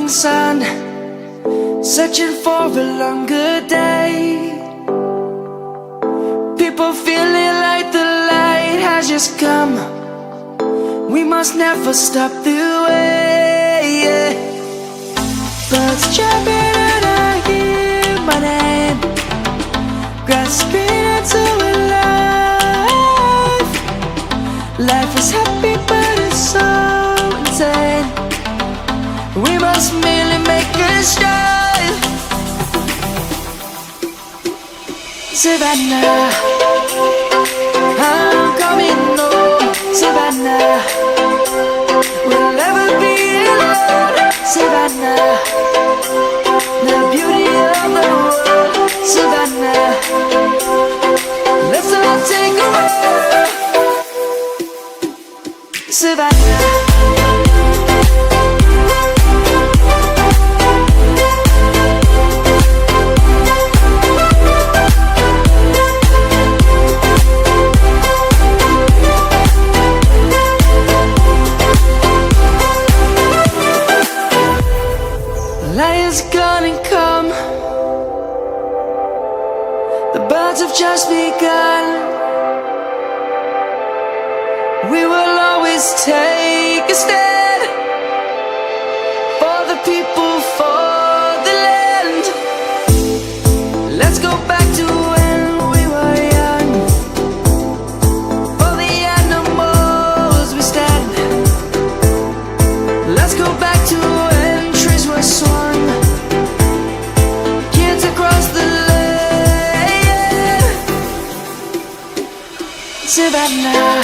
sun, searching for a longer day. People feeling like the light has just come. We must never stop the way. Birds jumping and I hear my name, grasping into a life. Life is happy but it's so insane. We must merely make a start. Savannah, I'm coming home. Savannah, we'll never be alone. Savannah, the beauty of the world. Savannah, let's all take a walk. Savannah. Lion's gonna come. The birds have just begun. We will always take a stand for the people, for the land. Let's go back to when we were young. For the animals we stand. Let's go back to when trees were swung. Kids across the land. Savannah,